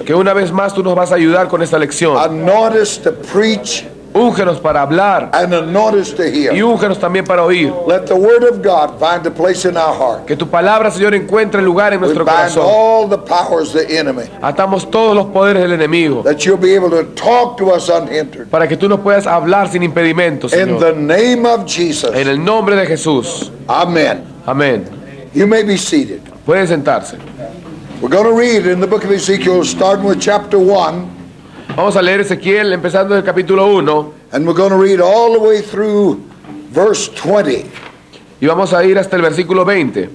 Que una vez más tú nos vas a ayudar con esta lección. Anoint us to preach Úngenos para hablar and anoint us to y hear. úngenos también para oír. Let the word of God find a place in our heart. Que tu palabra, Señor, encuentre lugar en We nuestro bind corazón. all the powers of the enemy. Atamos todos los poderes del enemigo That you'll be able to talk to us unhindered. para que tú nos puedas hablar sin impedimentos, In Señor. the name of Jesus. En el nombre de Jesús. Amen. Amén. You may be seated. Pueden sentarse. We're going to read in the book of Ezekiel, starting with chapter 1, Vamos a leer Ezequiel empezando del capítulo 1 and we're going to read all the way through verse 20. y vamos a ir hasta el versículo 20.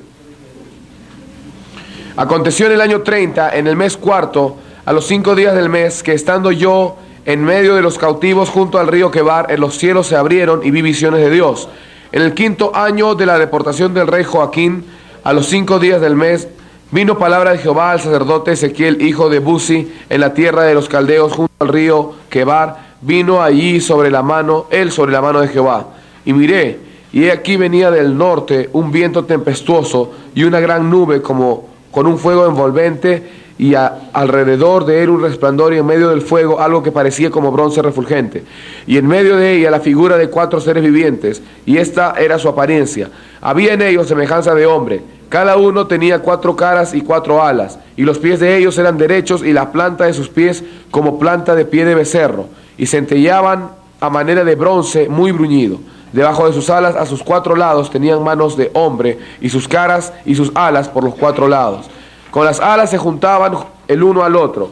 Aconteció en el año 30, en el mes cuarto, a los 5 días del mes, que estando yo en medio de los cautivos junto al río Quebar, en los cielos se abrieron y vi visiones de Dios. En el 5.º año de la deportación del rey Joaquín, a los 5 días del mes, vino palabra de Jehová al sacerdote Ezequiel, hijo de Buzi, en la tierra de los caldeos junto al río Quebar. Vino allí sobre la mano de Jehová. Y miré, y he aquí venía del norte un viento tempestuoso y una gran nube como con un fuego envolvente, y alrededor de él un resplandor, y en medio del fuego algo que parecía como bronce refulgente, y en medio de ella la figura de 4 seres vivientes, y esta era su apariencia. Había en ellos semejanza de hombre, cada uno tenía 4 caras y 4 alas, y los pies de ellos eran derechos, y la planta de sus pies como planta de pie de becerro, y centelleaban a manera de bronce muy bruñido. Debajo de sus alas a sus 4 lados tenían manos de hombre, y sus caras y sus alas por los 4 lados. Con las alas se juntaban el uno al otro,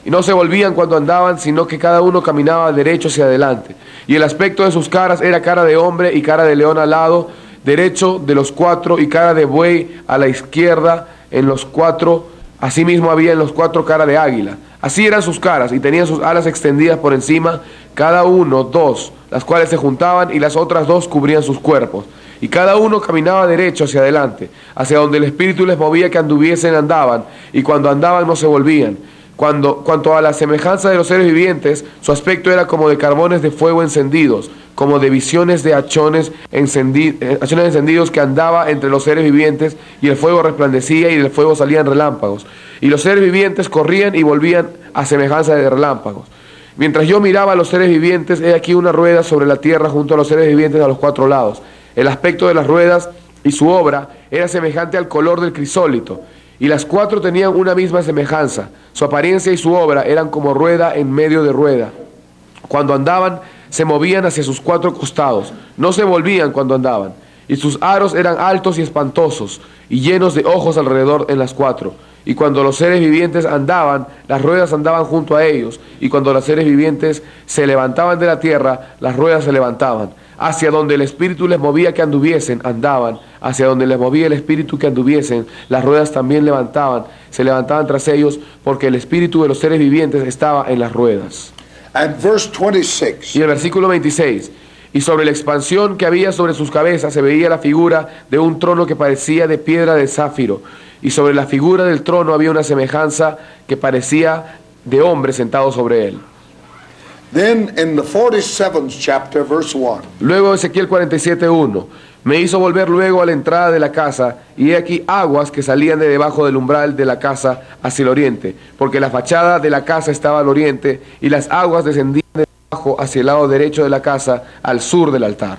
y no se volvían cuando andaban, sino que cada uno caminaba derecho hacia adelante. Y el aspecto de sus caras era cara de hombre y cara de león al lado derecho de los 4, y cara de buey a la izquierda en los 4. Asimismo había en los 4 cara de águila. Así eran sus caras, y tenían sus alas extendidas por encima, cada uno 2, las cuales se juntaban, y las otras 2 cubrían sus cuerpos. Y cada uno caminaba derecho hacia adelante, hacia donde el Espíritu les movía que anduviesen, andaban, y cuando andaban no se volvían. Cuanto a la semejanza de los seres vivientes, su aspecto era como de carbones de fuego encendidos, como de visiones de hachones encendidos que andaba entre los seres vivientes, y el fuego resplandecía, y del fuego salían relámpagos. Y los seres vivientes corrían y volvían a semejanza de relámpagos. Mientras yo miraba a los seres vivientes, he aquí una rueda sobre la tierra junto a los seres vivientes a los 4 lados. El aspecto de las ruedas y su obra era semejante al color del crisólito, y las 4 tenían una misma semejanza. Su apariencia y su obra eran como rueda en medio de rueda. Cuando andaban, se movían hacia sus 4 costados, no se volvían cuando andaban. Y sus aros eran altos y espantosos, y llenos de ojos alrededor en las 4. Y cuando los seres vivientes andaban, las ruedas andaban junto a ellos, y cuando los seres vivientes se levantaban de la tierra, las ruedas se levantaban. Hacia donde el Espíritu les movía que anduviesen, andaban. Hacia donde les movía el Espíritu que anduviesen, las ruedas también se levantaban tras ellos, porque el Espíritu de los seres vivientes estaba en las ruedas. And verse 26. Y el versículo 26. Y sobre la expansión que había sobre sus cabezas se veía la figura de un trono que parecía de piedra de zafiro. Y sobre la figura del trono había una semejanza que parecía de hombre sentado sobre él. Then in the 47th chapter, verse 1. Luego Ezequiel 47:1. Me hizo volver luego a la entrada de la casa, y he aquí aguas que salían de debajo del umbral de la casa hacia el oriente, porque la fachada de la casa estaba al oriente, y las aguas descendían de abajo hacia el lado derecho de la casa, al sur del altar.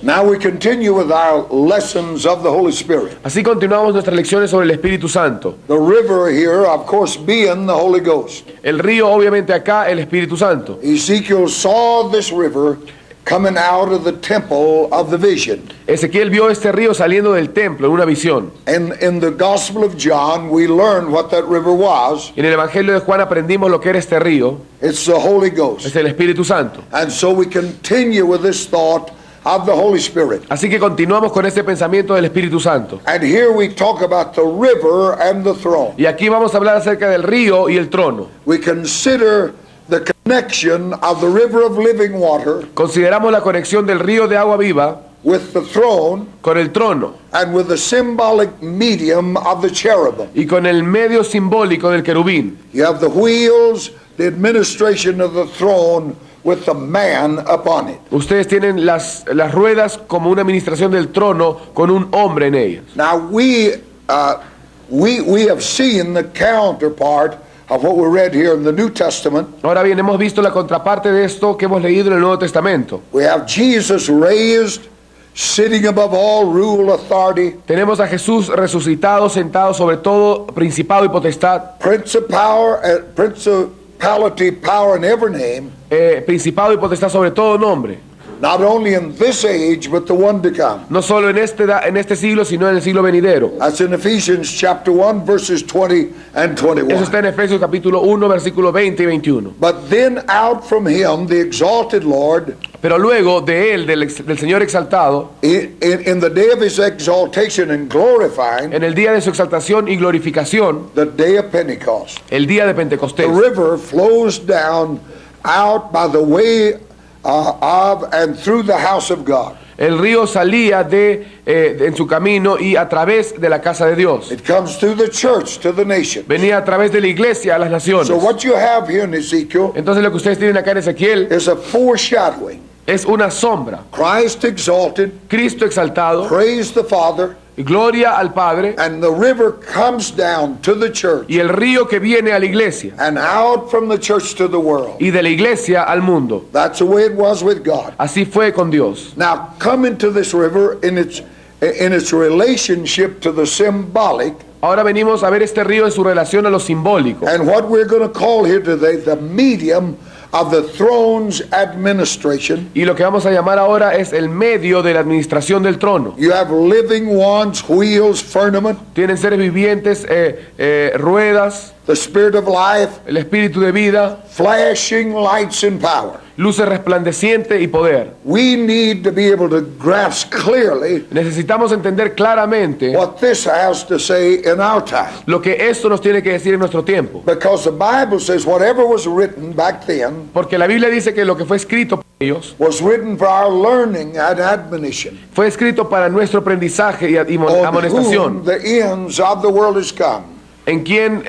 Now we continue with our lessons of the Holy Spirit. Así continuamos nuestras lecciones sobre el Espíritu Santo. The river here, of course, being the Holy Ghost. El río, obviamente acá, el Espíritu Santo. Ezekiel saw this river coming out of the temple of the vision. Ezequiel vio este río saliendo del templo en una visión. And in the Gospel of John, we learned what that river was. En el Evangelio de Juan aprendimos lo que era este río. It's the Holy Ghost. Es el Espíritu Santo. And so we continue with this thought of the Holy Spirit. Así que continuamos con este pensamiento del Espíritu Santo. And here we talk about the river and the throne. Y aquí vamos a hablar acerca del río y el trono. We consider the connection of the river of living water consideramos la conexión del río de agua viva with the throne con el trono and with the symbolic medium of the cherubim. y con el medio simbólico del querubín. You have the wheels, the administration of the throne with the man upon it. Ustedes tienen las ruedas como una administración del trono con un hombre en ellas. Now we have seen the counterpart of what we read here in the New Testament. Ahora bien, hemos visto la contraparte de esto que hemos leído en el Nuevo Testamento. We have Jesus raised, sitting above all rule, authority, Tenemos a Jesús resucitado, sentado sobre todo principado y potestad, principality, power in every name, principado y potestad sobre todo nombre, not only in this age, but the one to come. no solo en este siglo, sino en el siglo venidero. That's in Ephesians chapter 1, verses 20 and Eso 21. está en Efesios capítulo 1, versículos 20 y 21. But then out from him, the exalted Lord, Pero luego de él, del Señor exaltado, in the day of his exaltation and glorifying, en el día de su exaltación y glorificación, the day of Pentecost, el día de the Pentecostés, river flows down out by the way of and through the house of God. el río salía en su camino y a través de la casa de Dios. It comes through the church to the nation. Venía a través de la iglesia a las naciones. So what you have here in Ezekiel Entonces lo que ustedes tienen acá en Ezequiel is a foreshadowing. es una sombra. Christ exalted, Cristo exaltado, praise the Father, gloria al Padre, and the river comes down to the church y el río que viene a la iglesia, and out from the church to the world. y de la iglesia al mundo. That's the way it was with God. Así fue con Dios. Now come into this river in its relationship to the symbolic, Ahora venimos a ver este río en su relación a lo simbólico, and what we're going to call here today the medium of the throne's administration. y lo que vamos a llamar ahora es el medio de la administración del trono. You have living ones, wheels, firmament, Tienen seres vivientes, ruedas, the spirit of life, el espíritu de vida, flashing lights and power. luces resplandecientes y poder. We need to be able to grasp clearly Necesitamos entender claramente what this has to say in our time. lo que esto nos tiene que decir en nuestro tiempo. Because the Bible says whatever was written back then Porque la Biblia dice que lo que fue escrito por ellos was written for our learning and admonition, fue escrito para nuestro aprendizaje y on whom amonestación. the ends of the world is come. En quien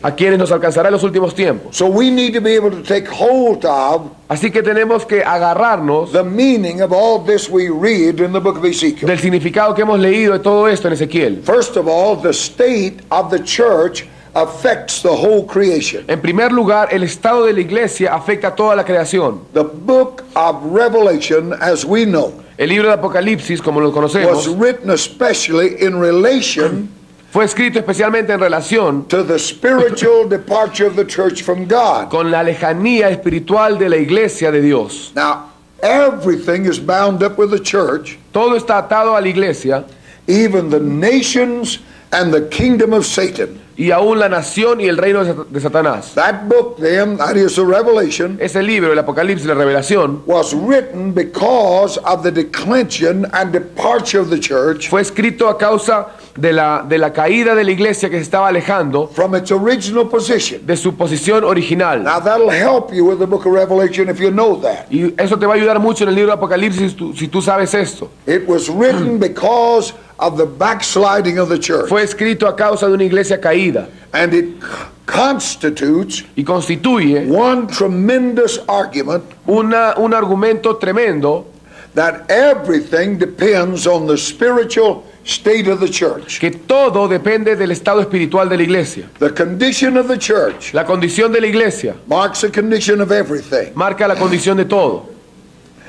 a quienes nos alcanzará en los últimos tiempos. So we need to be able to take hold of Así que tenemos que agarrarnos the meaning of all this we read in the book of Ezekiel. del significado que hemos leído de todo esto en Ezequiel. First of all, the state of the church affects the whole creation. En primer lugar, el estado de la iglesia afecta a toda la creación. The book of Revelation, as we know, El libro de Apocalipsis, como lo was conocemos, written especially in relation fue escrito especialmente en relación to the spiritual departure of the church from God. con la lejanía espiritual de la iglesia de Dios. Now, everything is bound up with the church, Todo está atado a la iglesia, even the nations and the kingdom of Satan. y aún la nación y el reino de Satanás. That book then, that is the Revelation, Ese libro, el Apocalipsis, la Revelación, was written because of the declension and departure of the church fue escrito a causa de la caída de la iglesia que se estaba alejando from its original position. de su posición original. Now that'll help you with the book of Revelation if you know that. Y eso te va a ayudar mucho en el libro de Apocalipsis si tú sabes esto. It was written because of the backsliding of the church. Fue escrito a causa de una iglesia caída And it constitutes y constituye one tremendous argument un argumento tremendo that everything depends on the spiritual state of the church. que todo depende del estado espiritual de la iglesia. The condition of the church La condición de la iglesia marks the condition of everything. marca la condición de todo.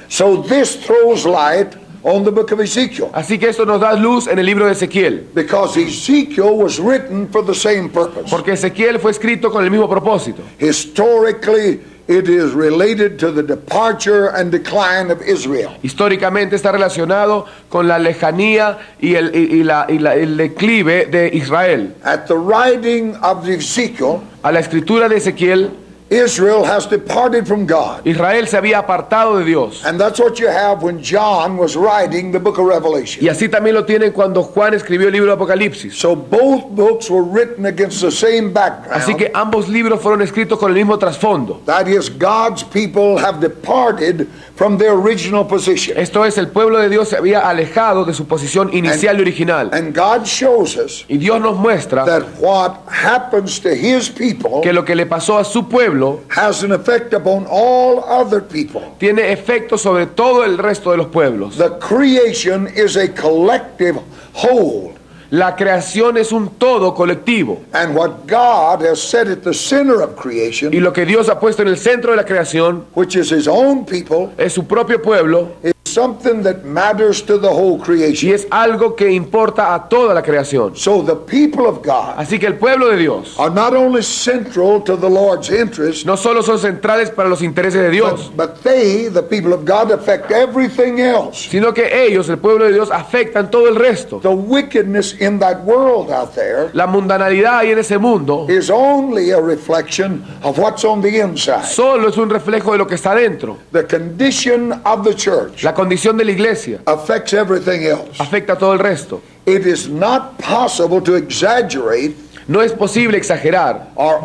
So this throws light on the book of Ezekiel, Así que esto nos da luz en el libro de Ezequiel, because Ezekiel was written for the same purpose. porque Ezequiel fue escrito con el mismo propósito. Historically, it is related to the departure and decline of Israel. Históricamente está relacionado con la lejanía y el declive de Israel. At the writing of Ezekiel, A la escritura de Ezequiel, Israel has departed from God. Israel se había apartado de Dios. And that's what you have when John was writing the book of Revelation. Y así también lo tienen cuando Juan escribió el libro de Apocalipsis. So both books were written against the same background. Así que ambos libros fueron escritos con el mismo trasfondo. That is, God's people have departed from their original position. Esto es, el pueblo de Dios se había alejado de su posición inicial y original. And God shows us Y Dios nos muestra that what happens to his people que lo que le pasó a su pueblo has an effect upon all other people. tiene efecto sobre todo el resto de los pueblos. The creation is a collective whole. La creación es un todo colectivo. And what God has set at the center of creation, Y lo que Dios ha puesto en el centro de la creación which is his own people, es su propio pueblo is something that matters to the whole y creation. es algo que importa a toda la creación. So the people of God Así que el pueblo de Dios are not only central to the Lord's interest, no solo son centrales para los intereses de Dios, but they, the people of God, affect everything else. sino que ellos, el pueblo de Dios, afectan todo el resto. The wickedness in that world out there La mundanalidad ahí en ese mundo is only a reflection of what's on the inside. solo es un reflejo de lo que está dentro. The condition of the church La condición de la iglesia affects everything else. afecta a todo el resto. It is not possible to exaggerate No es posible exagerar or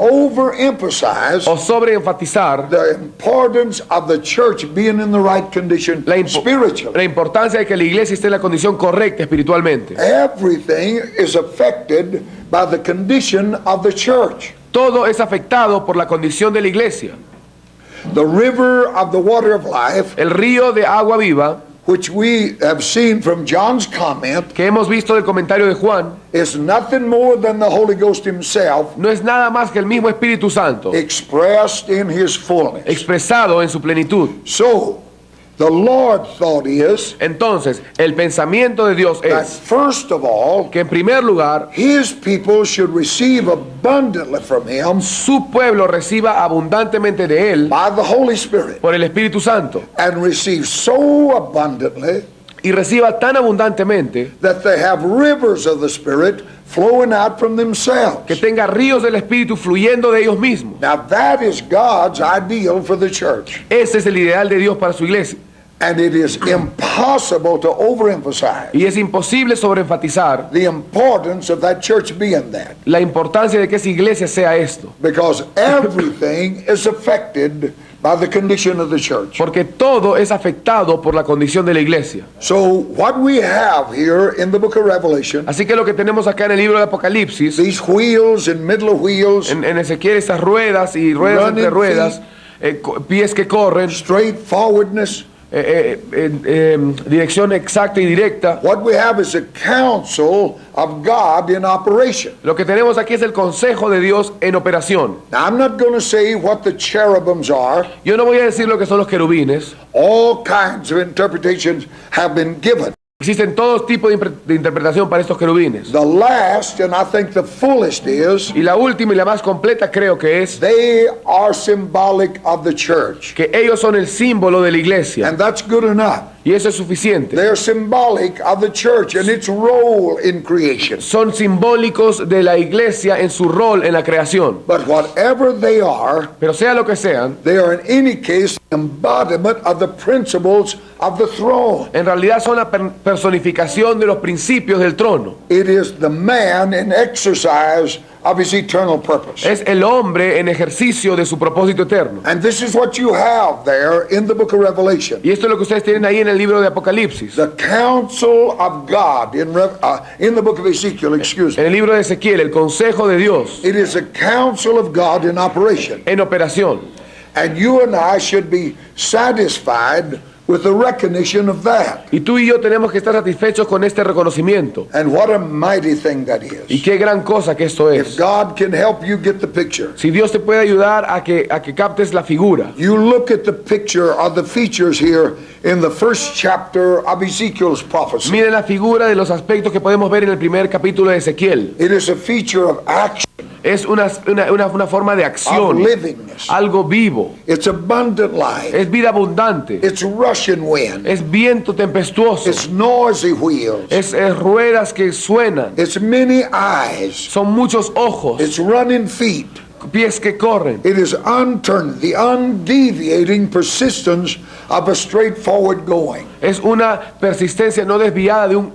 overemphasize o sobreenfatizar the importance of the church being in the right condition la spiritually. importancia de que la iglesia esté en la condición correcta espiritualmente. Everything is affected by the condition of the church. Todo es afectado por la condición de la iglesia. The river of the water of life, El río de agua viva, which we have seen from John's comment, que hemos visto del comentario de Juan, is nothing more than the Holy Ghost himself no es nada más que el mismo Espíritu Santo expressed in his fullness. expresado en su plenitud. So, the Lord's thought is Entonces, el pensamiento de Dios that es first of all, que en primer lugar his people should receive abundantly from him su pueblo reciba abundantemente de él by the Holy Spirit, por el Espíritu Santo and receive so abundantly y reciba tan abundantemente that they have rivers of the Spirit flowing out from themselves. que tenga ríos del Espíritu fluyendo de ellos mismos. Now that is God's ideal for the church. Ese es el ideal de Dios para su iglesia. And it is impossible to overemphasize Y es imposible sobreenfatizar the importance of that church being that, la importancia de que esa iglesia sea esto. because everything is affected by the condition of the church. Porque todo es afectado por la condición de la iglesia. So what we have here in the book of Revelation, Así que lo que tenemos acá en el libro de Apocalipsis, these wheels and middle of wheels, en Ezequiel, estas ruedas y ruedas Running entre ruedas, pies que corren, straightforwardness, dirección exacta y directa. what we have is a counsel of God in operation. Lo que tenemos aquí es el consejo de Dios en operación. Now I'm not going to say what the cherubims are. Yo no voy a decir lo que son los querubines. All kinds of interpretations have been given. Existen todos tipos de interpretación para estos querubines. The last, and I think the fullest, is Y la última y la más completa creo que es they are symbolic of the church. que ellos son el símbolo de la iglesia. And that's good enough. Y eso es suficiente. They're symbolic of the church and its role in creation. Son simbólicos de la iglesia en su rol en la creación. But whatever they are, Pero sea lo que sean, they are in any case the embodiment of the principles of the throne. en realidad son la personificación de los principios del trono. It is the man in exercise of his eternal purpose. Es el hombre en ejercicio de su propósito eterno. And this is what you have there in the book of Revelation. Y esto es lo que ustedes tienen ahí en el libro de Apocalipsis. The counsel of God in the book of Ezekiel, excuse En me. el libro de Ezequiel, el consejo de Dios It is a counsel of God in operation. en operación. And you and I should be satisfied with the recognition of that. Y tú y yo tenemos que estar satisfechos con este reconocimiento. And what a mighty thing that Y is. qué gran cosa que esto If es. God can help you get the picture. Si Dios te puede ayudar a que captes la figura. You look at the picture of the features here in the first chapter of Ezekiel's prophecy. Miren la figura de los aspectos que podemos ver en el primer capítulo de Ezequiel. It is a feature of action, Es una forma de of acción, livingness. algo vivo. It's abundant life. Es vida abundante. It's rushing wind. Es viento tempestuoso. It's noisy wheels. Es ruedas que suenan. It's many eyes. Son muchos ojos. It's running feet. pies que corren. It is unturned, the undeviating persistence of a straightforward going. Es una persistencia no desviada de un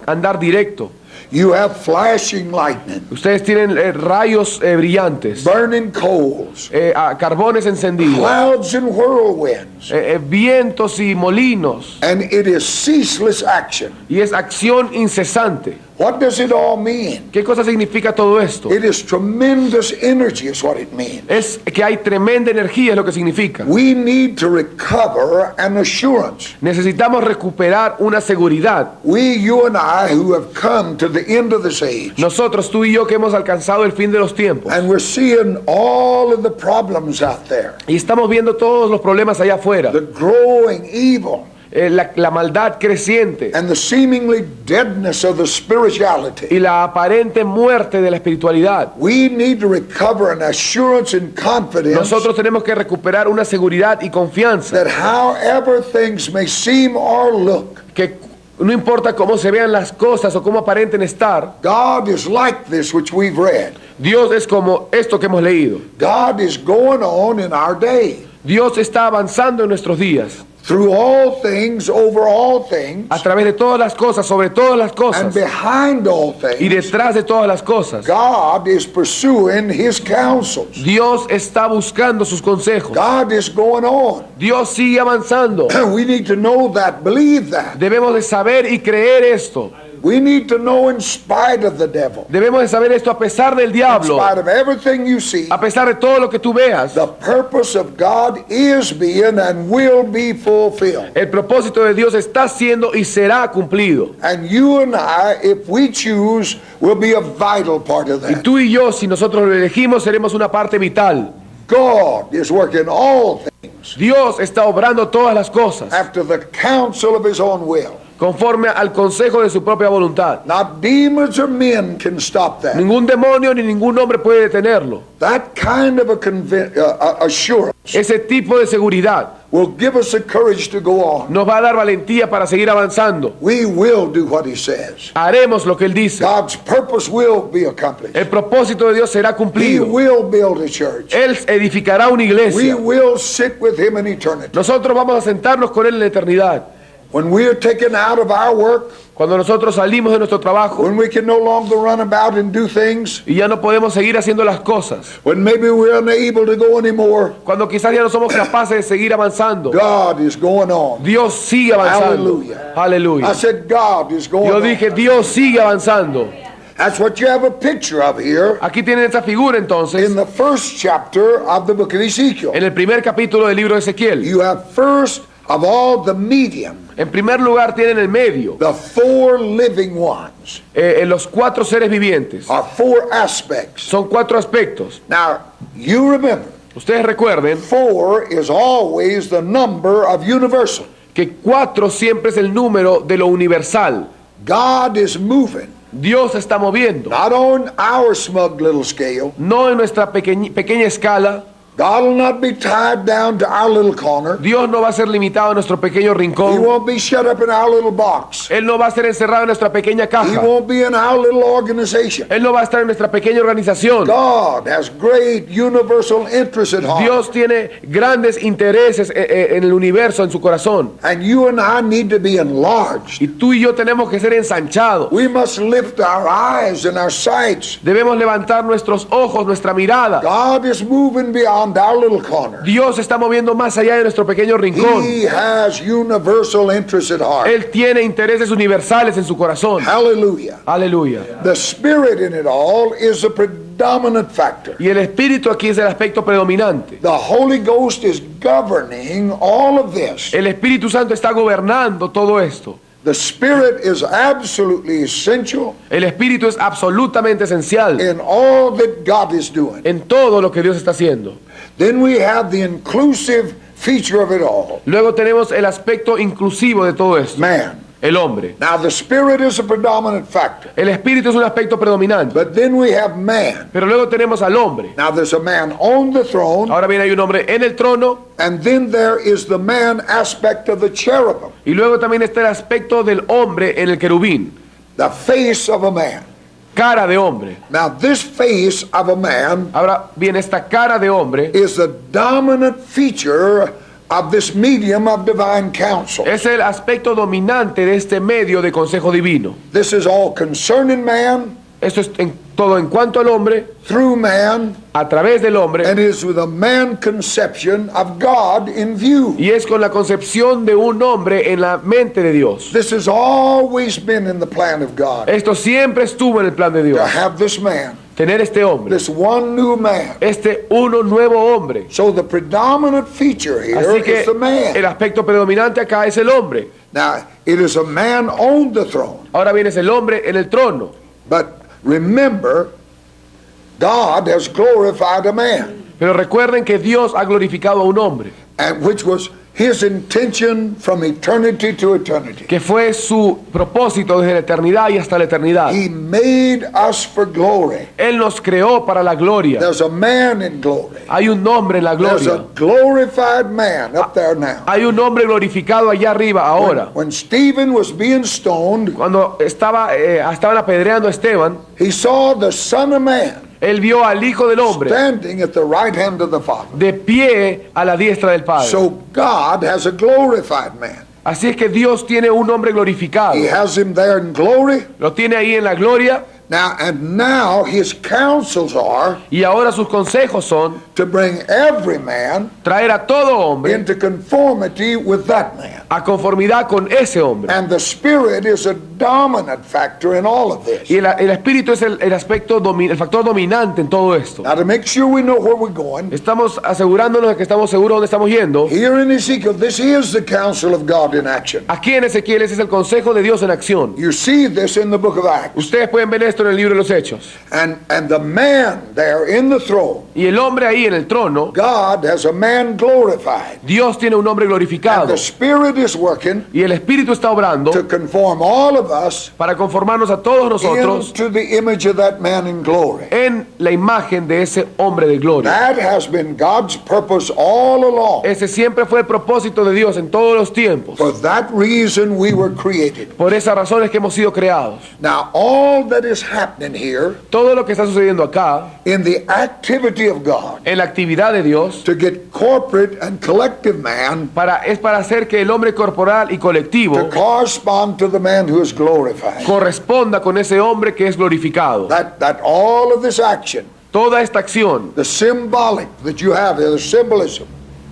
andar directo. You have flashing lightning, Ustedes tienen rayos brillantes, burning coals, carbones encendidos, clouds and whirlwinds, vientos y molinos, and it is ceaseless action. y es acción incesante. What does it all mean? ¿Qué cosa significa todo esto? It is tremendous energy is what it means. Es que hay tremenda energía, es lo que significa. We need to recover an assurance. Necesitamos recuperar una seguridad. You and I, who have come to the end of this age, Nosotros, tú y yo, que hemos alcanzado el fin de los tiempos, and we're seeing all of the problems out there, y estamos viendo todos los problemas allá afuera, the growing evil, la maldad creciente and the seemingly deadness of the spirituality. y la aparente muerte de la espiritualidad. We need to recover an assurance and confidence Nosotros tenemos que recuperar una seguridad y confianza that however things may seem or look, que no importa cómo se vean las cosas o cómo aparenten estar, God is like this which we've read. Dios es como esto que hemos leído. God is going on in our day. Dios está avanzando en nuestros días, Through all things, over all things, a través de todas las cosas, sobre todas las and cosas behind all y things, detrás de todas las cosas. God is pursuing His counsels. Dios está buscando sus consejos. God is going on. Dios sigue avanzando. We need to know that, believe that. Debemos de saber y creer esto. We need to know in spite of the devil, Debemos de saber esto a pesar del in diablo, spite of everything you see, a pesar de todo lo que tú veas. the purpose of God is being and will be fulfilled. El propósito de Dios está siendo y será cumplido. And you and I, if we choose, will be a vital part of Y that. tú y yo, si nosotros lo elegimos, seremos una parte vital. God is working all things Dios está obrando todas las cosas after the counsel of His own will. conforme al consejo de su propia voluntad. Not demons or men can stop that. Ningún demonio ni ningún hombre puede detenerlo. That kind of assurance Ese tipo de seguridad will give us the courage to go on. nos va a dar valentía para seguir avanzando. We will do what He says. Haremos lo que Él dice. God's purpose will be accomplished. El propósito de Dios será He cumplido. will build a church. Él edificará una We iglesia. will sit with Him in eternity. Nosotros vamos a sentarnos con Él en la eternidad. When we are taken out of our work, Cuando nosotros salimos de nuestro trabajo when we can no longer run about and do things, y ya no podemos seguir haciendo las cosas. when maybe we're unable to go anymore, Cuando quizás ya no somos capaces de seguir avanzando. God is going on. Dios sigue avanzando. Hallelujah. Aleluya. I said, God is going Yo on. dije, Dios sigue avanzando. That's what you have a picture of here Aquí tienen esta figura entonces, in the first chapter of the book of Ezekiel. en el primer capítulo del libro de Ezequiel. You have first of all the medium, En primer lugar tienen el medio, the four living ones, en los cuatro seres vivientes. are four aspects. Son cuatro aspectos. Now, you remember, Ustedes recuerden four is always the number of universal. que cuatro siempre es el número de lo universal. God is moving, Dios está moviendo, not on our smug little scale. no en nuestra pequeña escala. God will not be tied down to our little corner. Dios no va a ser limitado a nuestro pequeño He rincón. won't be shut up in our little box. Él no va a ser encerrado en nuestra pequeña He caja. won't be in our little organization. Él no va a estar en nuestra pequeña organización. God has great universal interests at heart. Dios tiene grandes intereses en el universo, en su corazón. And you and I need to be enlarged. Y tú y yo tenemos que ser ensanchados. We must lift our eyes and our sights. Debemos levantar nuestros ojos, nuestra mirada. God is moving beyond our little corner. Dios está moviendo más allá de nuestro pequeño rincón. He has universal interests at heart. Él tiene intereses universales en su corazón. Hallelujah. Aleluya. The Spirit in it all is the predominant factor. Y el Espíritu aquí es el aspecto predominante. The Holy Ghost is governing all of this. El Espíritu Santo está gobernando todo esto. The Spirit is absolutely essential El Espíritu es absolutamente esencial in all that God is doing. en todo lo que Dios está haciendo. Then we have the inclusive feature of it all, Luego tenemos el aspecto inclusivo de todo esto. man. El hombre. Now the Spirit is a predominant factor, El Espíritu es un aspecto predominante. but then we have man. Pero luego tenemos al hombre. Now there's a man on the throne, Ahora bien, hay un hombre en el trono. and then there is the man aspect of the cherubim, Y luego también está el aspecto del hombre en el querubín. the face of a man. cara de hombre. Now, this face of a man Ahora bien, esta cara de hombre is the dominant feature of this medium of divine counsel. es el aspecto dominante de este medio de consejo divino. This is all concerning man, Esto es todo en cuanto al hombre, through man, a través del hombre, and is with a man conception of God in view. y es con la concepción de un hombre en la mente de Dios. This has always been in the plan of God, Esto siempre estuvo en el plan de to Dios. have this man, Tener este hombre, this one new man. este uno nuevo hombre. So the predominant feature here Así que is the man. el aspecto predominante acá es el hombre. Now, it is a man on the throne. Ahora bien, es el hombre en el trono. But remember, God has glorified a man, Pero recuerden que Dios ha glorificado a un hombre, and which was his intention from eternity to eternity. que fue su propósito desde la eternidad y hasta la eternidad. He made us for glory. Él nos creó para la gloria. There's a man in glory. Hay un hombre en la There's gloria. a glorified man up there now. Hay un hombre glorificado allá arriba ahora. When Stephen was being stoned, Cuando estaban apedreando a Esteban, he saw the Son of Man él vio al Hijo del Hombre standing at the right hand of the Father. de pie a la diestra del Padre. So God has a glorified man. Así es que Dios tiene un hombre glorificado. He has him there in glory. Lo tiene ahí en la gloria, Now his counsels are y ahora sus consejos son to bring every man traer a todo hombre into conformity with that man. a conformidad con ese hombre. And the Spirit is a dominant factor in all of this. Y el espíritu es el el factor dominante en todo esto. Now, to make sure we know where we're going, Estamos asegurándonos de que estamos seguros de dónde estamos yendo. here in Ezekiel, this is the counsel of God in action. Aquí en Ezequiel ese es el consejo de Dios en acción. You see this in the book of Acts. Ustedes pueden ver esto en el libro de los Hechos. And the man there in the throne, Y el hombre ahí en el trono, God has a man glorified. Dios tiene un hombre And glorificado. the Spirit is working Y el Espíritu está obrando to conform all of us para conformarnos a todos nosotros into the image of that man in glory. en la imagen de ese hombre de gloria. That has been God's purpose all along. Ese siempre fue el propósito de Dios en todos los tiempos. For that reason we were created. Por esas razones que hemos sido creados. Now all that is happening here Todo lo que está sucediendo acá, in the activity of God en la actividad de Dios, to get corporate and collective man es para hacer que el hombre corporal y to colectivo correspond to the man who is glorified. corresponda con ese hombre que es glorificado. That all of this action, Toda esta acción, the symbolic that you have here, the symbolism,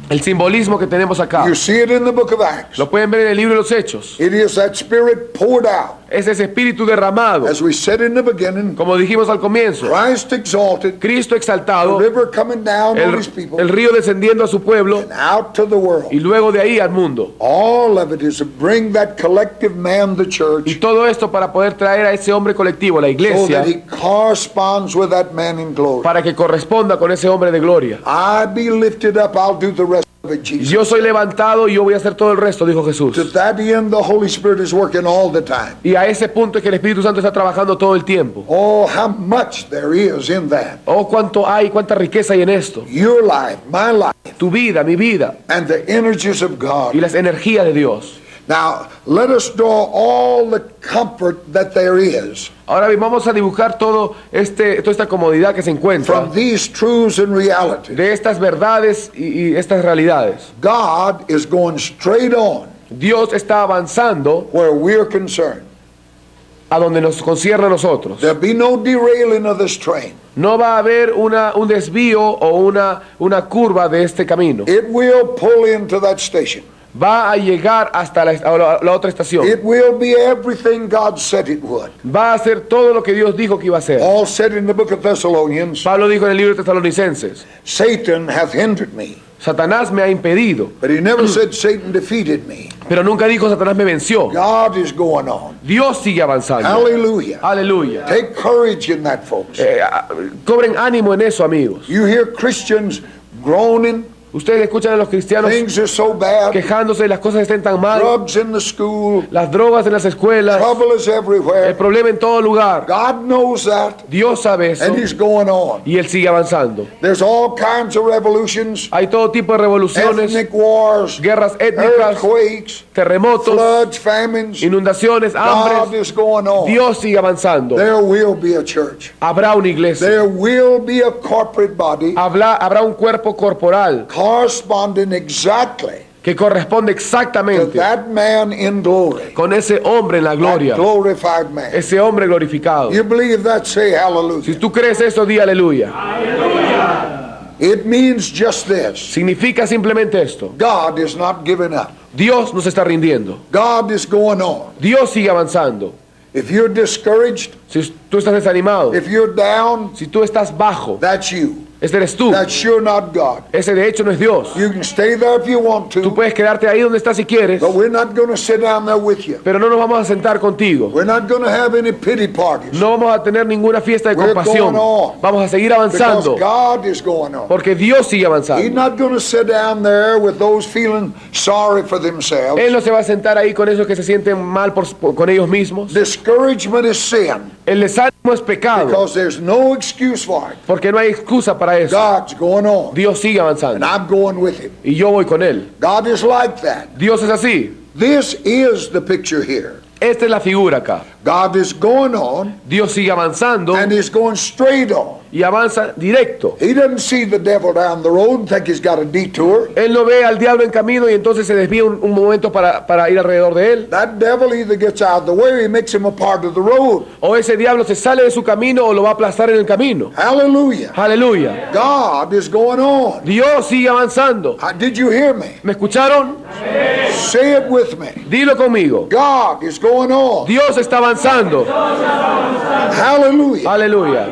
el simbolismo que tenemos acá, you see it in the book of Acts. lo pueden ver en el libro de los Hechos. It is that Spirit poured out. Es ese espíritu derramado, As we said in the beginning, como dijimos al comienzo. Christ exalted, Cristo the exaltado, river coming down on his people, el río descendiendo a su pueblo and out to the world. y luego de ahí al mundo. All of it is to bring that collective man, the Y church, todo esto para poder traer a ese hombre colectivo, la so iglesia, that he corresponds with that man in glory. para que corresponda con ese hombre de gloria. I be lifted up, I'll do the rest of it, Jesus. Yo soy levantado y yo voy a hacer todo el resto, dijo To Jesús. that end, the Holy Spirit is working all the time. Y a ese punto es que el Espíritu Santo está trabajando todo el tiempo. Oh, how much there is in that. Oh, cuánto hay, cuánta riqueza hay en esto. Your life, my life, Tu vida, mi vida and the energies of y God. las energías de Dios. Now, let us draw all the comfort that there is Ahora bien, vamos a dibujar toda esta comodidad que se encuentra from these truths and realities. de estas verdades y estas realidades. God is going straight on Dios está avanzando where we're concerned. a donde nos concierne a nosotros. There'll be no derailing of this train. No va a haber un desvío o una curva de este camino. It will pull into that station. Va a llegar hasta la otra estación. It will be everything God said it would. Va a hacer todo lo que Dios dijo que iba a hacer. Paul said in the book of Thessalonians, Pablo dijo en el libro de Tesalonicenses, Satan hath hindered me. Satanás me ha impedido, But he never said Satan defeated me. pero nunca dijo Satanás me venció. God is going on. Dios sigue avanzando. Hallelujah. Aleluya. Take courage in that, folks. Cobren ánimo en eso, amigos. You hear Christians groaning, Ustedes escuchan a los cristianos Things are so bad. quejándose de las cosas estén tan mal, Drugs in the school. las drogas en las escuelas, Trouble is el everywhere. problema en todo lugar. God knows that, Dios sabe eso and He's going on. y Él sigue avanzando. There's all kinds of revolutions, Hay todo tipo de revoluciones, ethnic wars, guerras étnicas, earthquakes, terremotos, floods, famines. inundaciones, God hambres. is going on. Dios sigue avanzando. There will be a church. Habrá una iglesia. There will be a corporate body Habrá un cuerpo corporal corresponding exactly que corresponde to exactamente that man in glory, con ese hombre en la that gloria, glorified man. ese hombre glorificado. You believe that? Say Si hallelujah. tú crees eso, di aleluya. It means just this. Significa simplemente esto. God is not giving up. Dios nos está rindiendo. God is going on. Dios sigue avanzando. If you're discouraged, Si tú estás desanimado, if you're down, si tú estás bajo, that's you. ese eres tú. That's sure not God. Ese de hecho no es Dios. You can stay there if you want Tú to, puedes quedarte ahí donde estás si quieres, but we're not going to sit down there with you. pero no nos vamos a sentar contigo. We're not going to have any pity parties, No vamos a tener ninguna fiesta de We're compasión. going on. Vamos a seguir because avanzando God is going on. porque Dios sigue He's avanzando. not going to sit down there with those feeling sorry for themselves. Él no se va a sentar ahí con esos que se sienten mal con ellos mismos. Discouragement is sin, El desánimo es pecado because there's no excuse for it. porque no hay excusa para eso. God's going on, Dios sigue and avanzando I'm going with him. y yo voy con él. God is like that. Dios es así. This is the picture here. Esta es la figura acá. God is going on, Dios sigue avanzando and he's going straight on. y avanza directo. He doesn't see the devil down the road and think he's got a detour. Él no ve al diablo en camino y entonces se desvía un momento para ir alrededor de él. That devil either gets out of the way or he makes him a part of the road. O ese diablo se sale de su camino o lo va a aplastar en el camino. Hallelujah. Aleluya. God is going on. Dios sigue avanzando. Did you hear me? ¿Me escucharon? Say it with me. Dilo conmigo. God is going on. Dios está avanzando. Hallelujah. Aleluya.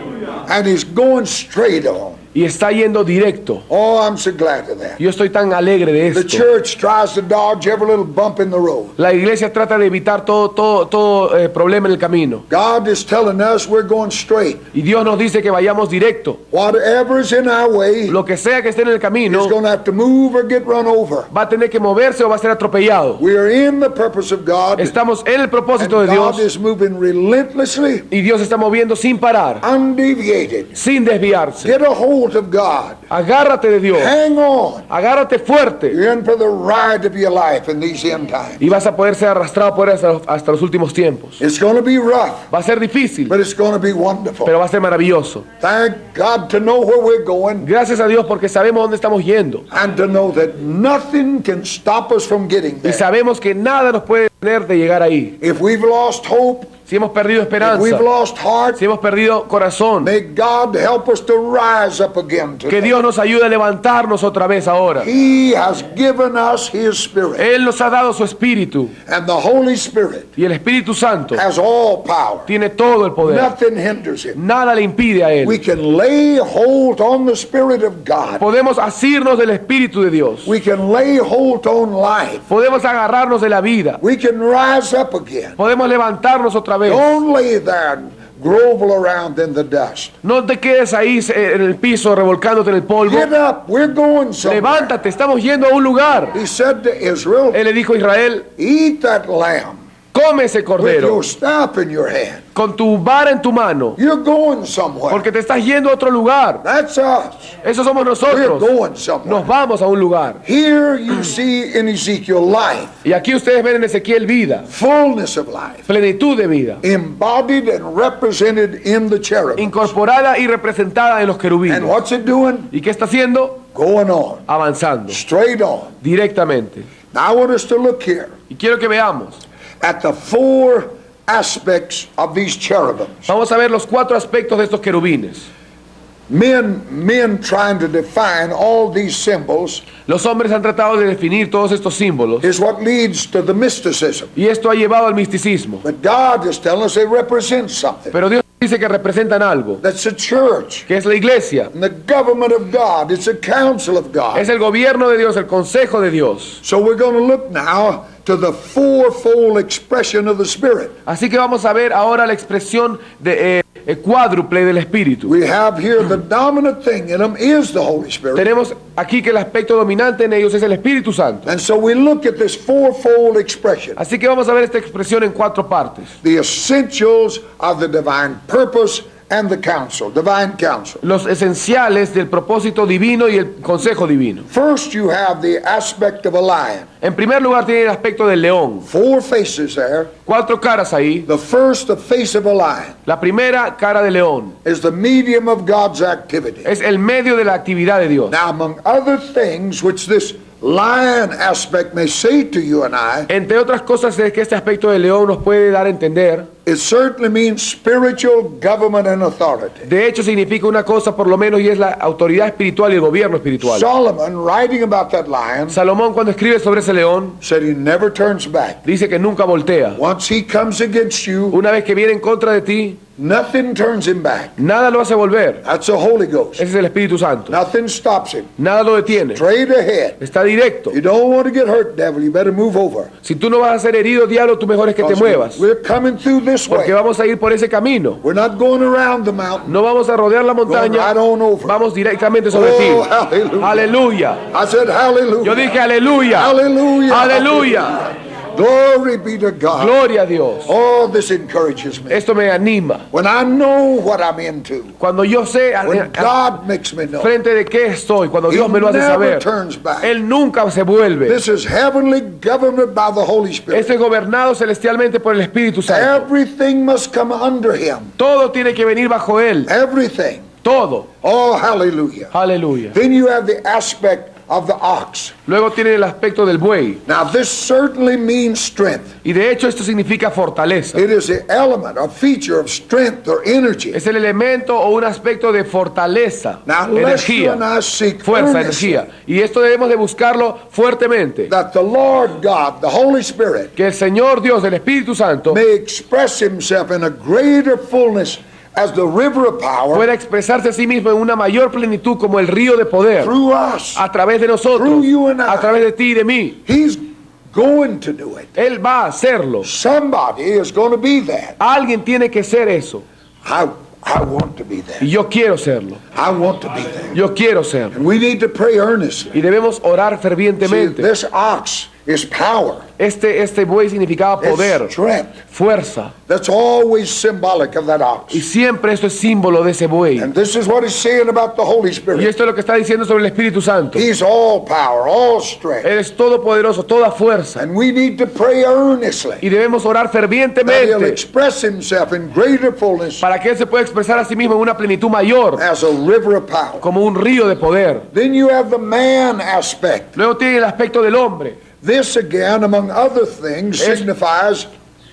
And he's going straight on. Y está yendo directo. Oh, I'm so glad of that. Yo estoy tan alegre de The esto. church tries to dodge every little bump in the road. La iglesia trata de evitar todo problema en el camino. God is telling us we're going straight. Y Dios nos dice que vayamos directo. Whatever's in our way Lo que sea que esté en el camino is going to have to move or get run over. va a tener que moverse o va a ser atropellado. We are in the purpose of God, and Estamos en el propósito de God Dios is moving relentlessly, y Dios está moviendo sin parar, undeviated. sin desviarse. Get a hold of God. Agárrate de Dios. Hang on. Agárrate fuerte You're in for the ride of your life in these end times. y vas a poder ser arrastrado por él hasta los últimos tiempos. It's going to be rough, Va a ser difícil, but it's going to be wonderful. pero va a ser maravilloso. Thank God to know where we're going Gracias a Dios porque sabemos dónde estamos yendo and to know that nothing can stop us from getting y there. sabemos que nada nos puede detener de llegar ahí. If we've lost hope, Si hemos perdido if we've esperanza, lost heart, si hemos perdido corazón, may God help us to rise up again que today. Dios nos ayude a levantarnos otra vez ahora. He has given us His Spirit, Él nos ha dado su Espíritu and the Holy Spirit y el Espíritu Santo has all power. tiene todo el poder. Nothing hinders Him. Nada le impide a We Él. can lay hold on the Spirit of God. Podemos asirnos del Espíritu de Dios. We can lay hold on life. Podemos agarrarnos de la vida. We can rise up again. Podemos levantarnos otra vez. Don't lay there and grovel around in the dust. No te quedes ahí en el piso revolcándote en el polvo. Get up. We're going somewhere. Levántate, estamos yendo a un lugar. He said to Israel, Él le dijo a Israel, eat that lamb come ese with cordero your staff in your hand. con tu vara en tu mano, You're going somewhere. porque te estás yendo a otro lugar. That's us. Eso somos We're nosotros. going somewhere. Nos vamos a un lugar. Here you see in Ezekiel life, Y aquí ustedes ven en Ezequiel vida, fullness of life, plenitud de vida, embodied and represented in the cherub. incorporada y representada en los And querubines. what's it doing? ¿Y qué está haciendo? Going on, Avanzando straight on. directamente. Now I want us to look here Y quiero que veamos. at the four aspects of these cherubims. Vamos a ver los 4 aspectos de estos querubines. Men trying to define all these symbols Los hombres han tratado de definir todos estos símbolos is what leads to the mysticism. y esto ha llevado al misticismo. But God is telling us they represent something. Pero Dios dice que representan algo, That's the church que es la iglesia, and the government of God. It's a council of God. es el gobierno de Dios, el consejo de Dios. So we're going to look now to the fourfold expression of the Spirit. Así que vamos a ver ahora la expresión cuádruple del Espíritu. We have here the dominant thing in them is the Holy Spirit. Tenemos aquí que el aspecto dominante en ellos es el Espíritu Santo. And so we look at this fourfold expression, Así que vamos a ver esta expresión en 4 partes. the essentials of the divine purpose and the counsel, divine counsel. Los esenciales del propósito divino y el consejo divino. First, you have the aspect of a lion. En primer lugar tiene el aspecto del león. 4 faces there. 4 caras ahí. The first, the face of a lion, La primera, cara de león. is the medium of God's activity. Es el medio de la actividad de Dios. Now, among other things which this lion aspect may say to you and I, Entre otras cosas es que este aspecto del león nos puede dar a entender. it certainly means spiritual government and authority. De hecho significa una cosa por lo menos y es la autoridad espiritual y el gobierno espiritual. Solomon, writing about that lion, Salomón cuando escribe sobre ese león said he never turns back. dice que nunca voltea. Once he comes against you, Una vez que viene en contra de ti, nothing turns him back. nada lo hace volver. That's the Holy Ghost. Ese es el Espíritu Santo. Nothing stops him. Nada lo detiene. Straight ahead. Está directo. You don't want to get hurt, devil. You better move over. Si tú no vas a ser herido, diablo, tú mejor es que te muevas. We're coming through this Porque way. vamos a ir por ese camino. We're not going around the mountain. No vamos a rodear la Going montaña. right on over. Vamos directamente sobre Oh, ti. hallelujah. Aleluya. I said hallelujah. Yo dije aleluya. Hallelujah. Aleluya. Glory be to God. Gloria a Dios. Oh, this encourages me. Esto me anima. When I know what I'm into, Cuando yo sé when God makes me know, frente de qué estoy, cuando He Dios me lo hace never saber, turns back. Él nunca se vuelve. This is heavenly government by the Holy Spirit. Esto es gobernado celestialmente por el Espíritu Santo. Everything must come under Him. Todo tiene que venir bajo Él. Everything. Todo. Oh, hallelujah. Aleluya. Then you have the aspect of the ox. Luego tiene el aspecto del buey. Now, this certainly means strength. Y de hecho esto significa fortaleza. It is the element, a feature of strength or energy. Es el elemento o un aspecto de fortaleza, Now, unless you and energía, I seek fuerza, earnestly energía. Y esto debemos de buscarlo fuertemente. that the Lord God, the Holy Spirit, Que el Señor Dios, el Espíritu Santo, may express Himself in a greater fullness as the river of power pueda expresarse a sí mismo en una mayor plenitud como el río de poder through us. a través de nosotros, Through you and I. a través de ti y de mí. He's going to do it. Él va a hacerlo. Somebody is going to be that. Alguien tiene que ser eso. I want to be Y that. yo quiero serlo. I want to be that. Yo quiero serlo. And we need to pray earnestly. Y debemos orar See, fervientemente. this ox is power. Este buey significaba poder, It's strength. fuerza. That's always symbolic of that ox. Y siempre esto es símbolo de ese buey. And this is what he's saying about the Holy Y Spirit. esto es lo que está diciendo sobre el Espíritu Santo. He's all power, all strength. Él es todopoderoso, toda fuerza. And we need to pray earnestly Y debemos orar that he'll fervientemente express himself in greater fullness para que Él se pueda expresar a sí mismo en una plenitud mayor, as a river of power. como un río de poder. Then you have the man aspect. Luego tiene el aspecto del hombre. This again, among other things, signifies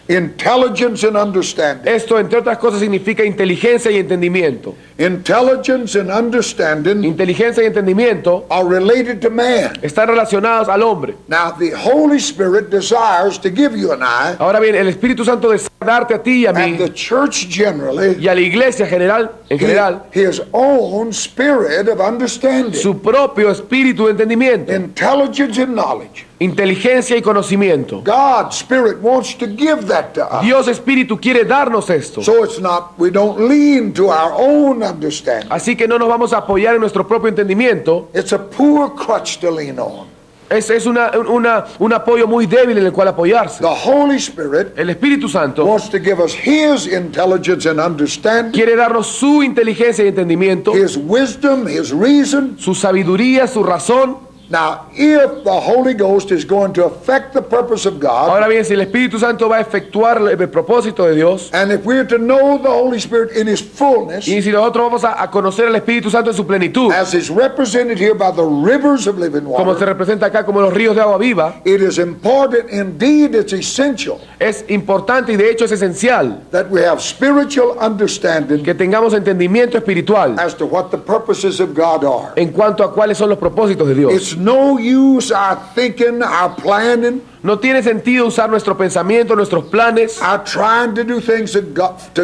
intelligence and understanding. Esto, entre otras cosas, significa inteligencia y entendimiento. Intelligence and understanding Inteligencia y entendimiento are related to man. están relacionados al hombre. Now, the Holy Spirit desires to give you and I, Ahora bien, el Espíritu Santo desea darte a ti y a and mí the church generally, y a la iglesia en general, his own spirit of understanding, su propio espíritu de entendimiento, intelligence and knowledge. inteligencia y conocimiento. God's Spirit wants to give that to us. Dios Espíritu quiere darnos esto. So it's not, we don't lean to our own understanding. Así que no nos vamos a apoyar en nuestro propio entendimiento. It's a poor crutch to lean on. Es un apoyo muy débil en el cual apoyarse. The Holy Spirit El Espíritu Santo wants to give us His intelligence and understanding, quiere darnos su inteligencia y entendimiento, His wisdom, His reason. su sabiduría, su razón. Now, if the Holy Ghost is going to affect the purpose of God, Ahora bien, si el Espíritu Santo va a efectuar el propósito de Dios, and if we're to know the Holy Spirit in His fullness, y si nosotros vamos a conocer al Espíritu Santo en su plenitud, as is represented here by the rivers of living como se water, representa acá como los ríos de agua viva, it is important, indeed it's essential, es importante y de hecho es esencial that we have spiritual understanding que tengamos entendimiento espiritual as to what the purposes of God are. en cuanto a cuáles son los propósitos de Dios. It's It's no use our thinking, our planning, No tiene sentido usar nuestro pensamiento, nuestros planes our trying to do things to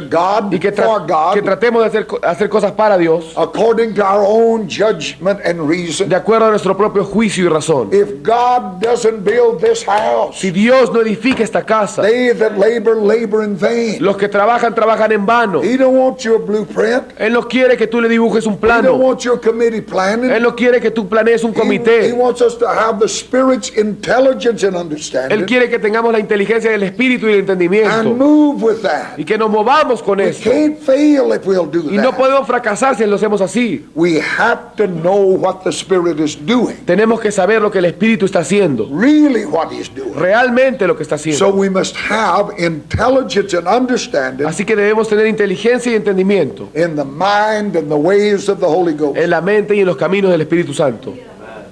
God, y que, for God, que tratemos de hacer cosas para Dios according to our own judgment and reason. de acuerdo a nuestro propio juicio y razón. If God doesn't build this house, Si Dios no edifica esta casa, they that labor, labor in vain. los que trabajan, trabajan en vano. He don't want your blueprint. Él no quiere que tú le dibujes un He don't plano. want your committee planning. Él no quiere que tú planees un He comité. wants us to have the Spirit's intelligence and Él understanding quiere que tengamos la inteligencia del espíritu y el and entendimiento move with that. y que nos movamos con We esto. can't fail if we'll do Y no that. podemos fracasar si lo hacemos así. We have to know what the Spirit is doing, Tenemos que saber lo que el espíritu está haciendo, really what He's doing. realmente lo que está So haciendo. we must have intelligence and understanding Así que debemos tener inteligencia y entendimiento in the mind and the ways of the Holy Ghost. en la mente y en los caminos del Espíritu Santo.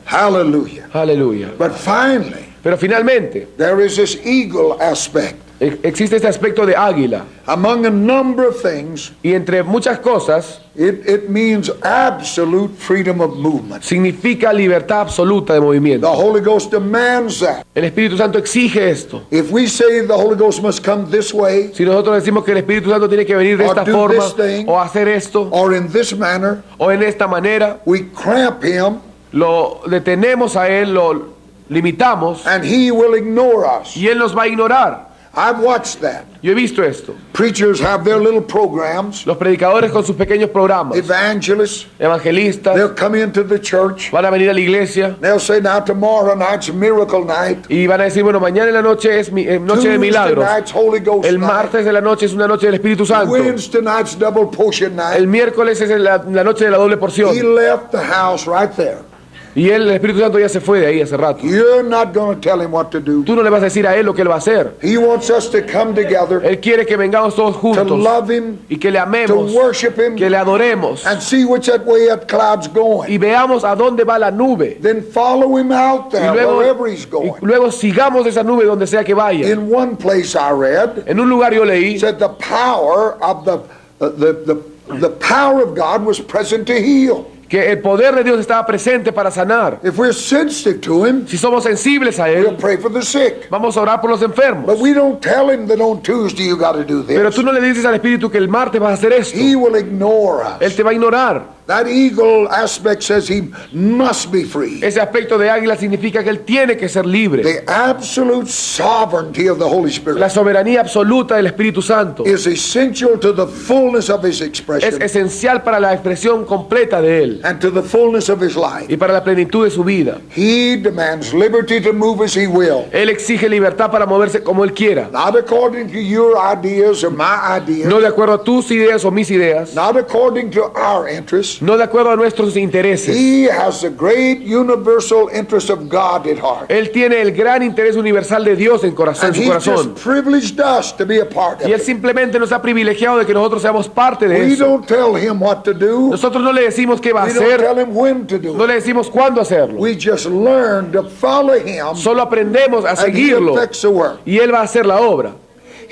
Hallelujah. Aleluya. But finally, Pero finalmente there is this eagle aspect. existe este aspecto de águila, Among a number of things, y entre muchas cosas it means absolute freedom of movement. significa libertad absoluta de The movimiento. Holy Ghost demands that. El Espíritu Santo exige esto. If we say the Holy Ghost must come this way Si nosotros decimos que el Espíritu Santo tiene que venir de Or esta do forma, this thing. o hacer esto, or in this manner, o en esta manera, we cramp Him lo detenemos a Él, lo limitamos, and He will ignore us. y Él nos va a ignorar. I've watched that. Yo he visto esto. Preachers have their little programs, Los predicadores con sus pequeños programas, evangelists, evangelistas, they'll come into the church. van a venir a la iglesia They'll say, now tomorrow night's miracle night. y van a decir, bueno, mañana en la noche es noche de Tuesday milagros. night's Holy Ghost El night. martes de la noche es una noche del Espíritu Santo. Wednesday night's double portion night. El miércoles es la noche de la doble porción. He left the house right there. Y él, el Espíritu Santo ya se fue de ahí hace rato. You're not going to tell him what to do. Tú no le vas a decir a él lo que él va a hacer. He wants us to come together Él quiere que vengamos todos to juntos love Him, y que le to amemos, worship Him, que le adoremos and see which that way that cloud's going. y veamos a dónde va la nube. Then follow Him out Y there, wherever He's going. luego sigamos esa nube donde sea que vaya. In one place I read, En un lugar yo leí said the power of the power of God was present to heal. que el poder de Dios estaba presente para sanar. If we're sensitive to Him, Si somos sensibles a we'll Él, pray for the sick. vamos a orar por los enfermos. But we don't tell Him that on Tuesday you got to do Pero this. tú no le dices al Espíritu que el martes vas a hacer esto. He will ignore us. Él te va a ignorar. That eagle aspect says he must be free. Ese aspecto de águila significa que Él tiene que ser libre. The absolute sovereignty of the Holy La Spirit soberanía absoluta del Espíritu Santo is essential to the fullness of His es expression esencial para la expresión completa de Él and to the fullness of His life. y para la plenitud de su vida. He demands liberty to move as He will, Él exige libertad para moverse como Él quiera, not according to your ideas or my ideas, no de acuerdo a tus ideas o mis ideas, not according to our interests. no de acuerdo a nuestros intereses. He has the great universal interest of God at heart. Él tiene el gran interés universal de Dios en And su He's corazón. just privileged us to be a part of Y Él it. simplemente nos ha privilegiado de que nosotros seamos parte de We eso. don't tell Him what to do. Nosotros no le decimos qué va a We don't hacer, tell Him when to do no it. le decimos cuándo hacerlo. We just learn to follow Him, Solo aprendemos a and He seguirlo effects the work. y Él va a hacer la obra.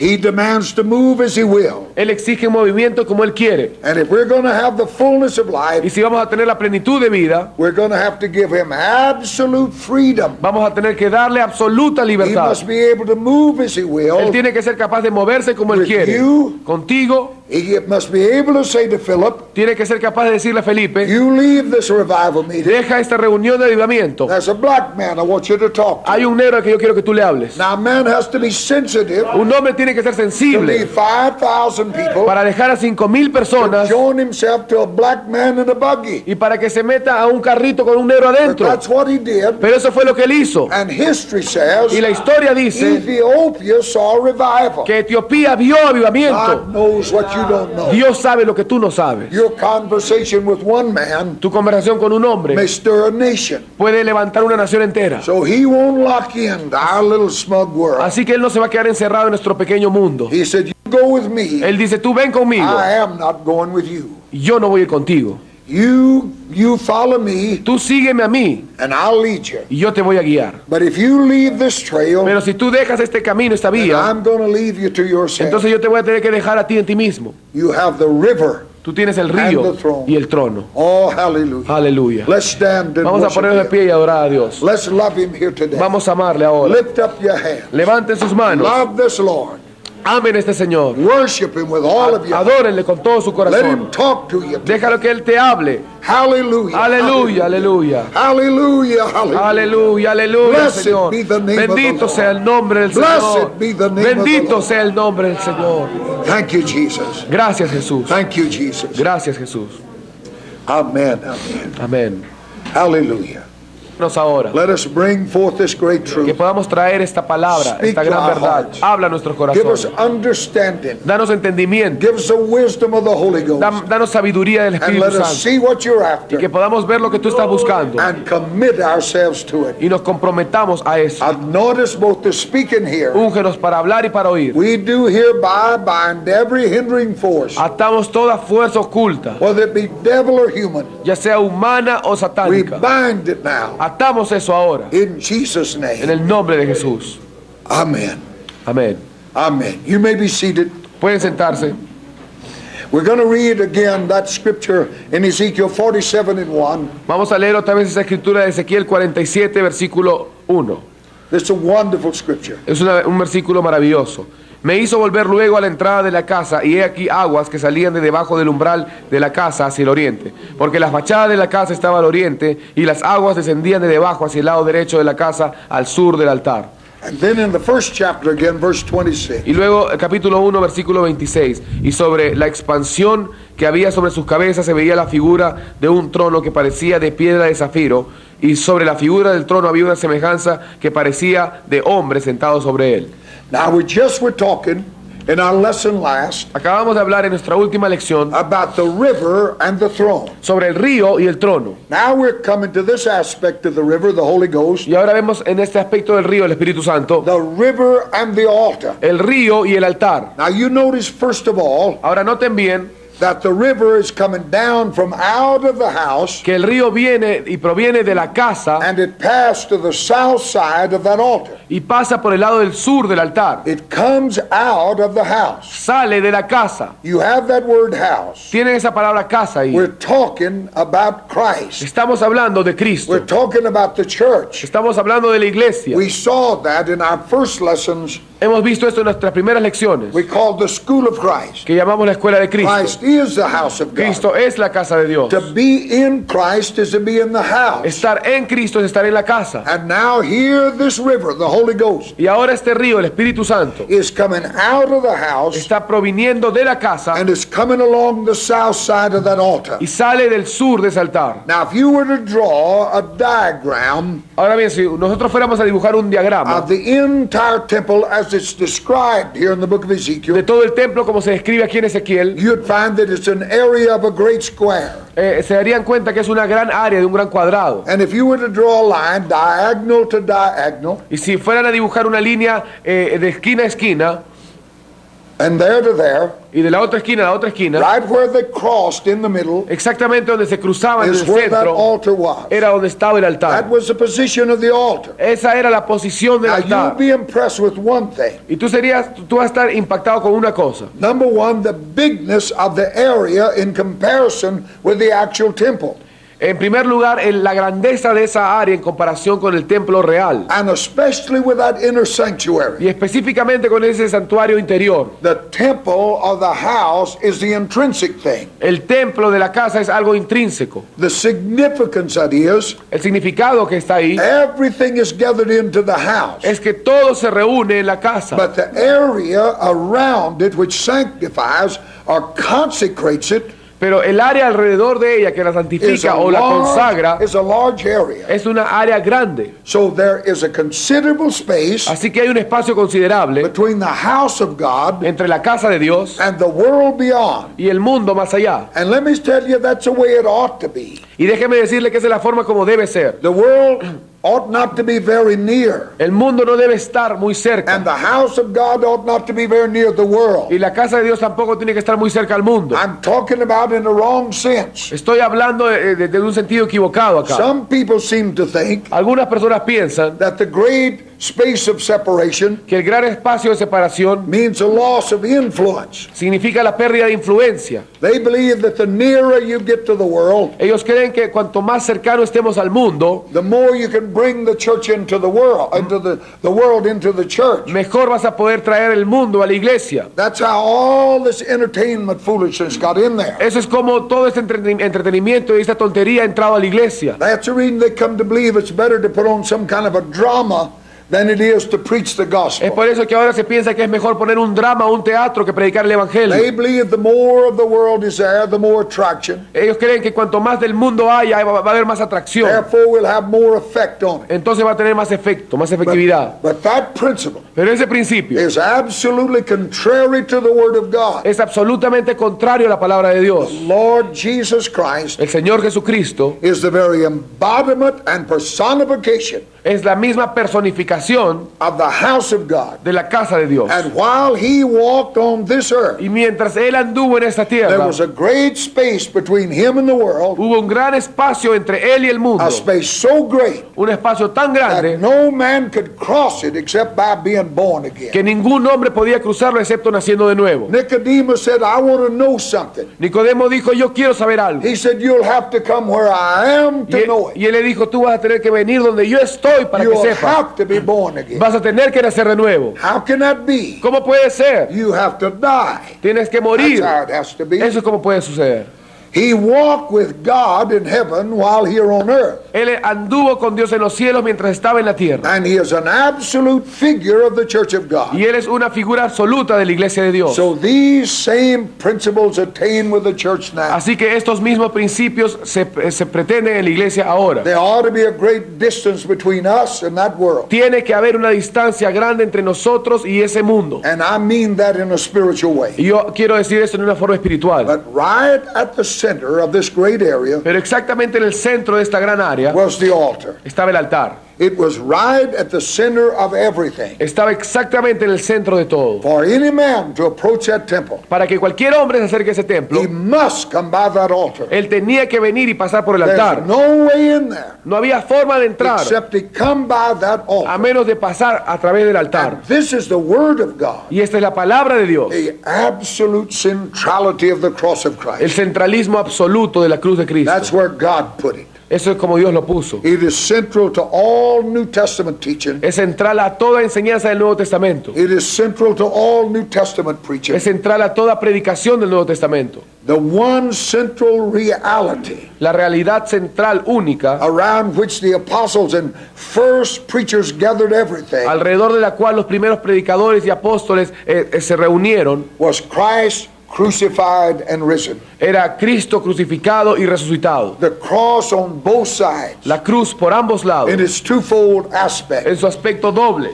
He demands to move as He will. Él exige un movimiento como Él quiere. And if we're going to have the fullness of Y life, si vamos a tener la plenitud de vida, we're going to have to give Him absolute freedom. vamos a tener que darle absoluta He libertad. must be able to move as He Él will. tiene que ser capaz de moverse como Él With quiere. you. Contigo, He must be able to say to Philip, tiene que ser capaz de decirle a Felipe, you leave this revival meeting. deja esta reunión de avivamiento. There's a black man I want you to talk to. Hay un negro al que yo quiero que tú le hables. Now, a man has to be sensitive Un hombre tiene que ser to leave sensible 5,000 people para dejar a 5,000 personas join himself to a black man in a buggy. y para que se meta a un carrito con un negro But adentro. that's what he did. Pero eso fue lo que él hizo. And history says Y la historia dice Ethiopia saw revival. que Etiopía vio avivamiento. God knows what you don't know. Dios sabe lo que tú no sabes. Your conversation with one man Tu conversación con un hombre may stir a nation. puede levantar una nación entera. So he won't lock into our little smug world. Así que él no se va a quedar encerrado en nuestro pequeño mundo. He said, you go with me. Él dice, tú ven conmigo. I am not going with you. Yo no voy a ir contigo. You follow me Tú sígueme a mí and I'll lead you. y yo te voy a guiar. But if you leave this trail, Pero si tú dejas este camino, esta then vía, I'm going to leave you to yourself. entonces yo te voy a tener que dejar a ti en ti mismo. You have the river Tú tienes el and río the throne. y el trono. Oh, hallelujah. Aleluya. Let's stand and Vamos a worship ponernos de him. pie y adorar a Dios. Let's love him here today. Vamos a amarle ahora. Lift up your hands. Levanten sus manos. Love this Lord. Amen a este Señor. Worship him with all of your heart. Adórenle con todo su Let him corazón. talk to you. Déjalo que Él te hable. Hallelujah. Aleluya, aleluya. Hallelujah. Hallelujah. Aleluya, aleluya, Blessed Señor. be the name of the Bendito Lord. sea el nombre del Blessed Señor. be the name of the Bendito Lord. sea el nombre del Señor. Thank you, Jesus. Gracias, Jesús. Thank you, Jesus. Gracias, Jesús. Amen. Amen. Amén. Hallelujah. Nos ahora Let us bring forth this great que truth. podamos traer esta palabra, Speak esta to gran our verdad. hearts. Habla a nuestros Give us corazones. understanding. Danos entendimiento. Give us the wisdom of the Holy Ghost. Danos sabiduría del And Espíritu let us Santo. see what you're Y que after podamos ver lo que tú estás buscando. and commit ourselves to it. Y nos comprometamos a eso. Notice both the speaking here. Úngenos para hablar y para oír. We do hereby bind every hindering force, Atamos toda fuerza oculta, whether it be devil or human. ya sea humana o We satánica. bind it now Atamos eso ahora. in Jesus' En name. el nombre de Jesús. Amen. Amén. Amen. You may be seated. Pueden sentarse. We're going to read again that scripture in Ezekiel 47:1. Vamos a leer otra vez esa escritura de Ezequiel 47, versículo 1. This is a wonderful scripture. Es un versículo maravilloso. Me hizo volver luego a la entrada de la casa, y he aquí aguas que salían de debajo del umbral de la casa hacia el oriente, porque la fachada de la casa estaba al oriente, y las aguas descendían de debajo hacia el lado derecho de la casa, al sur del altar. And then in the first chapter again, verse 26. Y luego el capítulo 1, versículo 26, y sobre la expansión que había sobre sus cabezas se veía la figura de un trono que parecía de piedra de zafiro, y sobre la figura del trono había una semejanza que parecía de hombre sentado sobre él. Now we just were talking in our lesson last Acabamos de hablar en nuestra última lección about the river and the throne. sobre el río y el trono. Now we're coming to this aspect of the river, the Holy Ghost, Y ahora vemos en este aspecto del río el Espíritu Santo, the river and the altar. el río y el altar. Now you notice first of all Ahora noten bien that the river is coming down from out of the house que el río viene y proviene de la casa and it passed to the south side of that altar. y pasa por el lado del sur del altar. It comes out of the house. Sale de la casa. You have that word house. Tienen esa palabra casa ahí. We're talking about Christ. Estamos hablando de Cristo. We're talking about the church. Estamos hablando de la iglesia. We saw that in our first lessons Hemos visto esto en nuestras primeras lecciones, we called the school of Christ. que llamamos la escuela de Cristo. Christ is the house of God. Cristo es la casa de Dios. To be in Christ is to be in the house. Estar en Cristo es estar en la casa. And now here this river, the Holy Ghost, Y ahora este río, el Espíritu Santo, is coming out of the house está proviniendo de la casa and is coming along the south side of that altar. y sale del sur de ese altar. Now if you were to draw a diagram Ahora bien, si nosotros fuéramos a dibujar un diagrama of the entire temple as it's described here in the book of de Ezekiel, todo el templo como se describe aquí en Ezequiel, you'd find that it's an area of a great square. se darían cuenta que es una gran área de un gran cuadrado. And if you were to draw a line diagonal to diagonal, Y si fueran a dibujar una línea de esquina a esquina, and there to there, y de la otra esquina a la otra esquina, right where they crossed in the middle, exactamente donde se cruzaban en is el where that centro, altar was. era donde estaba el That altar. was the position of the altar. Esa era la posición del Now you'll altar. be impressed with one thing. Y tú vas a estar impactado con una cosa. Number one, the bigness of the area in comparison with the actual temple. En primer lugar, la grandeza de esa área en comparación con el templo real. And especially with that inner sanctuary. Y específicamente con ese santuario interior. The temple of the house is the intrinsic thing. El templo de la casa es algo intrínseco. The significance that is, El significado que está ahí everything is gathered into the house. es que todo se reúne en la casa. But the area around it which sanctifies or consecrates it Pero el área alrededor de ella que la is a santifica o la consagra large area. es una área grande. So there is a considerable space Así que hay un espacio considerable between the house of God entre la casa de Dios and the world beyond. y el mundo más allá. And let me tell you, that's the way it ought to be. Y déjeme decirle que esa es la forma como debe ser. The world ought not to be very near. El mundo no debe estar muy cerca. And the house of God ought not to be very near the world. Y la casa de Dios tampoco tiene que estar muy cerca al mundo. I'm talking about in the wrong sense. Estoy hablando de un sentido equivocado acá. Some people seem to think Algunas personas piensan that the great space of separation que el gran espacio de separación means a loss of influence. significa la pérdida de influencia. They believe that the nearer you get to the world, Ellos creen que cuanto más cercano estemos al mundo, the more you can bring the church into the world, into the world into the church. mejor vas a poder traer el mundo a la iglesia. That's how all this entertainment foolishness got in there. Eso es como todo este entretenimiento y esta tontería ha entrado a la iglesia. That's the reason they come to believe it's better to put on some kind of a drama than it is to preach the Es gospel. por eso que ahora se piensa que es mejor poner un drama o un teatro que predicar el They evangelio. believe the more of the world is there, the more attraction. Ellos creen que cuanto más del mundo haya, va a haber más atracción. Therefore, will have more effect on it. Entonces va a tener más efecto, más efectividad. But that principle Pero ese principio is absolutely contrary to the Word of God. es absolutamente contrario a la palabra de Dios. Lord Jesus Christ El Señor Jesucristo is the very embodiment and personification es la misma personificación of the house of God. de la casa de Dios. And while he walked on this earth, Y mientras Él anduvo en esta there tierra, was a great space between him and the world, hubo un gran espacio entre Él y el mundo. a space so great Un espacio tan that grande no man could cross it except by being born again. que ningún hombre podía cruzarlo excepto naciendo de nuevo. Nicodemus said, I want to know something. Nicodemo dijo, yo quiero saber algo. He said, you'll have to come where I am to know it. Y él le dijo, tú vas a tener que venir donde yo estoy para que You'll sepas. have to be born again. Vas a tener que nacer de nuevo. How can that be? ¿Cómo puede ser? You have to die. Tienes que That's morir. how it has to be. Eso es como puede suceder. He walked with God in heaven while here on earth. Él anduvo con Dios en los cielos mientras estaba en la tierra. And he is an absolute figure of the church of God. Y él es una figura absoluta de la iglesia de Dios. So these same principles attain with the church now. Así que estos mismos principios se pretenden en la iglesia ahora. There ought to be a great distance between us and that world. Tiene que haber una distancia grande entre nosotros y ese mundo. And I mean that in a spiritual way. Y yo quiero decir esto en una forma espiritual. But right at the center of this great area Pero exactamente en el centro de esta gran área was the altar. estaba el altar. It was right at the center of everything. Estaba exactamente en el centro de todo. For any man to approach that temple, Para que cualquier hombre se acerque a ese templo, he must come by that altar. él tenía que venir y pasar por el There's altar. no way in there No había forma de entrar except to come by that a altar. menos de pasar a través del altar. And this is the word of God, Y esta es la palabra de Dios. the absolute centrality of the cross of El Christ. centralismo absoluto de la cruz de That's Cristo. where God put it. Eso es como Dios lo puso. It is central to all New Testament teaching. Es central a toda enseñanza del Nuevo Testamento. It is central to all New Testament preaching. Es central a toda predicación del Nuevo Testamento. The one central reality La realidad central única around which the apostles and first preachers gathered everything alrededor de la cual los primeros predicadores y apóstoles se reunieron was Christ crucified and risen. era Cristo crucificado y resucitado. The cross on both sides La cruz por ambos lados, in its twofold aspect. en su aspecto doble.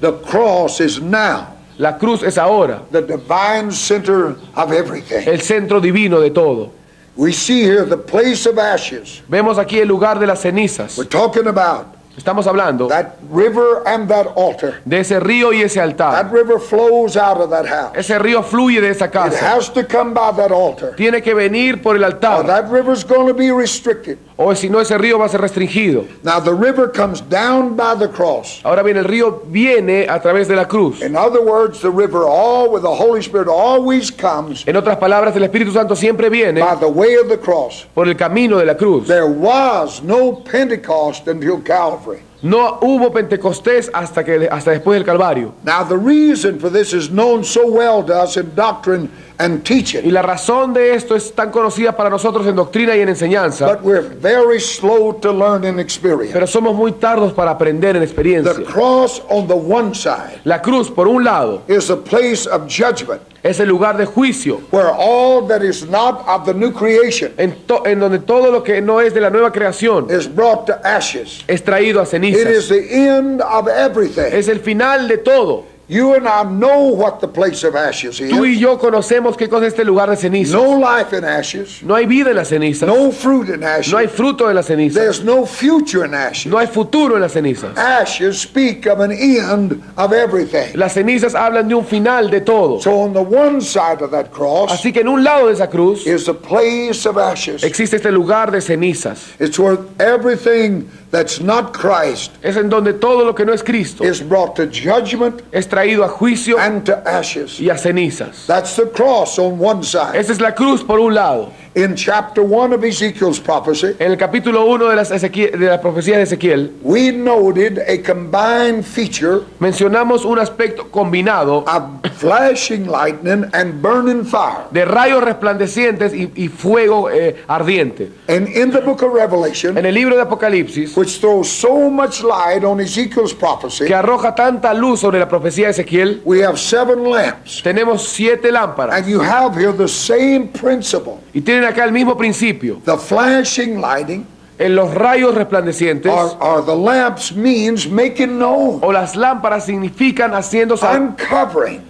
The cross is now La cruz es ahora the divine center of everything. el centro divino de todo. We see here the place of ashes. Vemos aquí el lugar de las cenizas. We're talking about Estamos hablando that river and that altar. de ese río y ese That altar. river flows out of that house. Ese río fluye de esa It casa. has to come by that altar. Tiene que venir por el Or altar. that river's going to be restricted. O si no, ese río va a ser restringido. Now the river comes down by the cross. Ahora bien, el río viene a través de la cruz. In other words, the river all with the Holy Spirit always comes En otras palabras, el Espíritu Santo siempre viene by the way of the cross. por el camino de la cruz. There was no Pentecost until Calvary. No hubo Pentecostés hasta después del Calvario. Now the reason for this is known so well to us in doctrine and Y teaching, la razón de esto es tan conocida para nosotros en doctrina y en enseñanza, but we're very slow to learn in experience. pero somos muy tardos para aprender en The experiencia. cross on the one side La cruz, por un lado, is a place of judgment es el lugar de juicio, where all that is not of the new creation en donde todo lo que no es de la nueva creación is brought to ashes. es traído a It is cenizas. the end of everything. Es el final de todo. You and I know what the place of ashes Tú y is. yo conocemos qué cosa es este lugar de cenizas. No life in ashes, No hay vida en las cenizas. no fruit in ashes. No hay fruto en las cenizas. There's no future in ashes. No hay futuro en las cenizas. Ashes speak of an end of everything. Las cenizas hablan de un final de todo. So on the one side of that cross Así que en un lado de esa cruz is the place of ashes. existe este lugar de cenizas. It's where everything that's not Christ es en donde todo lo que no es Cristo is brought to judgment es traído a juicio and to ashes. y a cenizas. That's the cross on one side. Esa es la cruz por un lado. In chapter 1 of Ezekiel's prophecy, En el capítulo 1 de la profecía de Ezequiel, we noted a combined feature mencionamos un aspecto combinado of flashing lightning and burning fire. de rayos resplandecientes y fuego ardiente. And in the book of Revelation, En el libro de Apocalipsis, which throws so much light on Ezekiel's prophecy, que arroja tanta luz sobre la profecía de Ezequiel, we have 7 lamps. tenemos 7 lámparas. And you have here the same principle. Y tienen acá el mismo principio. The flashing lighting, En los rayos resplandecientes, or the lamps means making known, o las lámparas significan haciendo uncovering,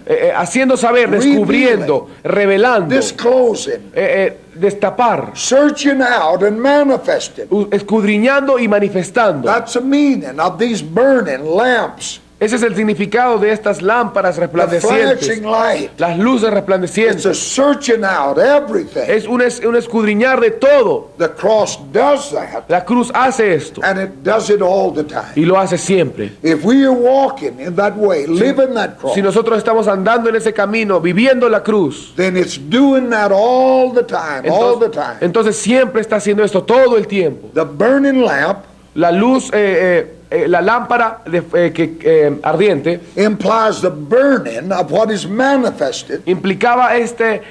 saber, descubriendo, revelando, disclosing, destapar, searching out and manifesting. escudriñando y manifestando. That's the meaning of these burning lamps. Ese es el significado de estas lámparas The resplandecientes, flashing light. las luces It's a resplandecientes. searching out everything. Es un escudriñar de todo. The cross does that, La cruz hace esto and it does it all the time. y lo hace siempre. If we are walking in that way, living that cross, Si nosotros estamos andando en ese camino, viviendo la cruz, then it's doing that all the time, all the time. entonces siempre está haciendo esto todo el tiempo. The burning lamp La luz, la lámpara ardiente implies the burning of what is manifested, implicaba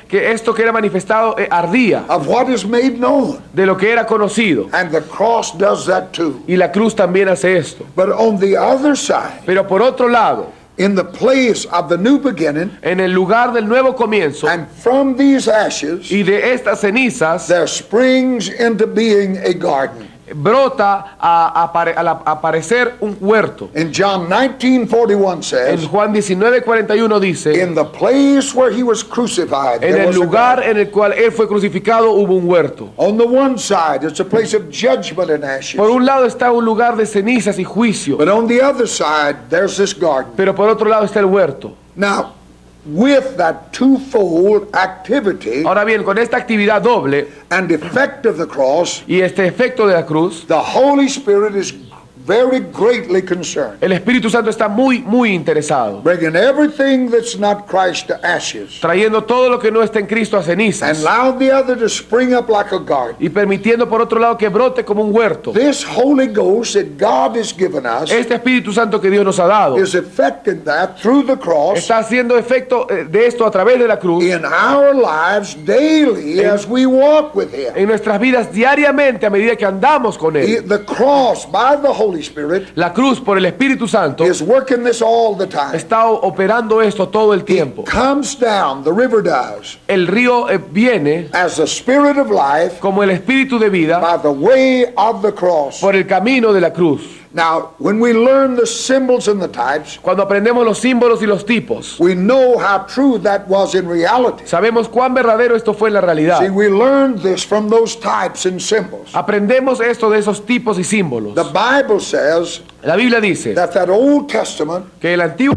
que esto que era manifestado ardía, of what is made known. de lo que era conocido. And the cross does that too. Y la cruz también hace esto. But on the other side, Pero por otro lado, in the place of the new beginning, en el lugar del nuevo comienzo and from these ashes, y de estas cenizas, there springs into being a garden. brota a aparecer un huerto. In John 19:41 En says, Juan 19:41 dice, in the place where he was crucified, en there el was a lugar garden. en el cual él fue crucificado hubo un huerto. On the one side, it's a place of judgment and ashes. Por un lado está un lugar de cenizas y juicio, But on the other side, there's this garden. pero por otro lado está el huerto. Now, with that twofold activity Ahora bien, con esta actividad doble and effect of the cross, y este efecto de la cruz, the Holy Spirit is very greatly concerned, el Espíritu Santo está muy interesado, bringing everything that's not Christ to ashes, trayendo todo lo que no está en Cristo a and cenizas allow the other to spring up like a garden. y permitiendo por otro lado que brote como un huerto. This Holy Ghost that God has given us Este Espíritu Santo que Dios nos ha dado is affecting that through the cross está haciendo efecto de esto a través de la cruz in our lives daily as we walk with Him. en nuestras vidas diariamente a medida que andamos con Él. The cross by the Holy Spirit La cruz por el Espíritu Santo is working this all the time. está operando esto todo el It tiempo. comes down, the river does, El río viene as the Spirit of life como el Espíritu de vida by the way of the cross. por el camino de la cruz. Now, when we learn the symbols and the types, Cuando aprendemos los símbolos y los tipos, we know how true that was in reality. sabemos cuán verdadero esto fue en la realidad. See, we learned this from those types and symbols. Aprendemos esto de esos tipos y símbolos. The Bible says La Biblia dice that Old Testament que el Antiguo